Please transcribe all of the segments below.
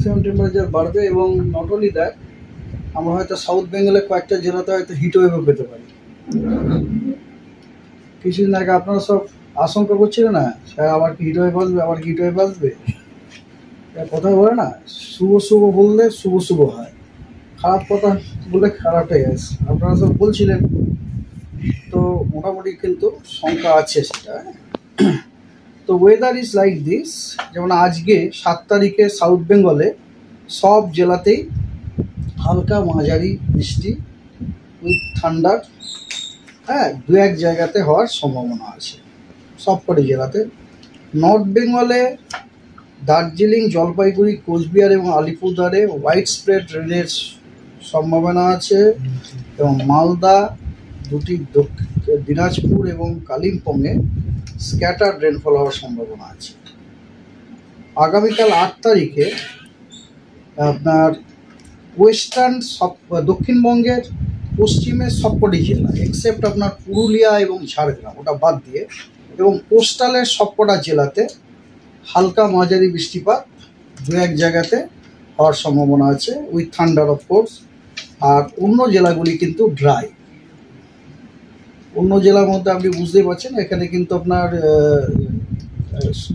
Maximum temperature বাড়বে এবং not only that, আমরা হয়তো সাউথ বেঙ্গলের কয়েকটা জেলাতে হয়তো হিটওয়েভও পেতে পারি। কিছুদিন আগে আপনারা সব আশঙ্কা করছিলেন না, স্যার আবার কি হিটওয়েভ আসবে, আবার কি হিটওয়েভ আসবে। কথা বলে না, শুভ শুভ বললে শুভ শুভ হয়, খারাপ কথা বলে খারাপই আছে, আপনারা সব বলছিলেন। তো মোটামুটি কিন্তু সংখ্যা আছে সেটা। তো ওয়েদার ইজ লাইক দিস, যেমন আজকে 7 তারিখে সাউথ বেঙ্গলে সব জেলাতেই হালকা মাঝারি বৃষ্টি উইথ ঠান্ডার, হ্যাঁ, 2-1 জায়গাতে হওয়ার সম্ভাবনা আছে সবকটি জেলাতে। নর্থ বেঙ্গলে দার্জিলিং, জলপাইগুড়ি, কোচবিহার এবং আলিপুরদুয়ারে হোয়াইট স্প্রেড রেনের সম্ভাবনা আছে এবং মালদা, দিনাজপুর এবং কালিম্পংয়ে স্ক্যাটার্ড রেনফল হওয়ার সম্ভাবনা আছে। আগামীকাল 8 তারিখে আপনার দক্ষিণবঙ্গের পশ্চিমের সবকটি জেলা এক্সেপ্ট আপনার পুরুলিয়া এবং ঝাড়গ্রাম, ওটা বাদ দিয়ে, এবং কোস্টালের সবকটা জেলাতে হালকা মাঝারি বৃষ্টিপাত 2-1 জায়গাতে হওয়ার সম্ভাবনা আছে উইথ থান্ডার অফকোর্স। আর অন্য জেলাগুলি কিন্তু ড্রাই। অন্য জেলার মধ্যে আপনি বুঝতেই পারছেন, এখানে কিন্তু আপনার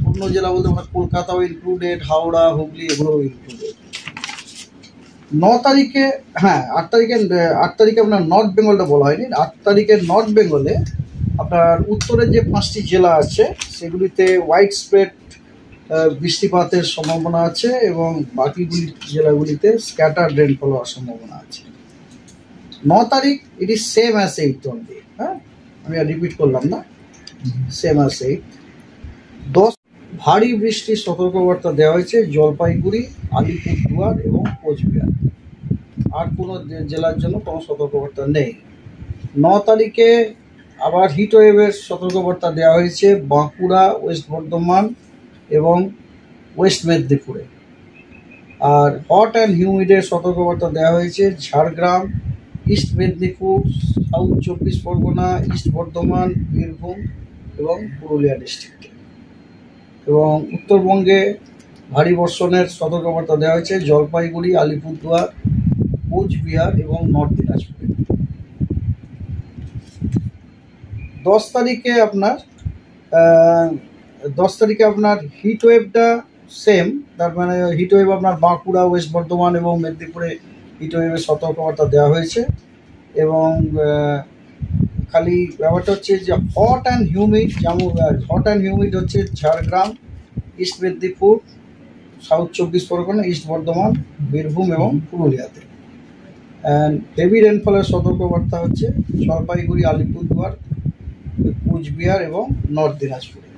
অন্য জেলা বলতে আপনার কলকাতাও ইনক্লুডেড, হাওড়া, হুগলি এগুলোও ইনক্লুডেড। 9 তারিখে, হ্যাঁ 8 তারিখে আপনার নর্থ বেঙ্গলটা বলা হয়নি। 8 তারিখে নর্থ বেঙ্গলে আপনার উত্তরের যে 5টি জেলা আছে সেগুলিতে হোয়াইট স্প্রেড বৃষ্টিপাতের সম্ভাবনা আছে এবং বাকিগুলি জেলাগুলিতে স্ক্যাটার্ড রেনফল হওয়ার সম্ভাবনা আছে। 9 তারিখ it is same as 8 only, হ্যাঁ, আমি আর রিপিট করলাম না, সেম অ্যাজ 8। 10 ভারী বৃষ্টির সতর্কবার্তা দেওয়া হয়েছে জলপাইগুড়ি, আলিপুরদুয়ার এবং কোচবিহার। আর কোনো জেলার জন্য কোনো সতর্কবার্তা নেই। 9 তারিখে আবার হিটওয়েভের সতর্কবার্তা দেওয়া হয়েছে বাঁকুড়া, ওয়েস্ট বর্ধমান এবং ওয়েস্ট মেদিনীপুরে। আর হট অ্যান্ড হিউমিডের সতর্কবার্তা দেওয়া হয়েছে Jhargram, east Medinipur, south 24 Pargana, east Bardhaman, Birbhum এবং পুরুলিয়া ডিস্ট্রিক্টে। এবং উত্তরবঙ্গে ভারী বর্ষণের সতর্কবার্তা দেওয়া হয়েছে জলপাইগুড়ি, আলিপুরদুয়ার, কোচবিহার এবং নর্থ দিনাজপুরে। 10 তারিখে আপনার হিটওয়েভটা সেম, তার মানে হিটওয়েভ আপনার বাঁকুড়া, ওয়েস্ট বর্ধমান এবং মেদিনীপুরে হিটওয়েভের সতর্কবার্তা দেওয়া হয়েছে। এবং খালি ব্যাপারটা হচ্ছে যে হট অ্যান্ড হিউমিড হচ্ছে Jhargram, east Medinipur, south 24 Pargana, east Bardhaman, Birbhum এবং পুরুলিয়াতে। অ্যান্ড হেভি রেনফলের সতর্কবার্তা হচ্ছে জলপাইগুড়ি, আলিপুরদুয়ার, কোচবিহার এবং নর্থ দিনাজপুরে।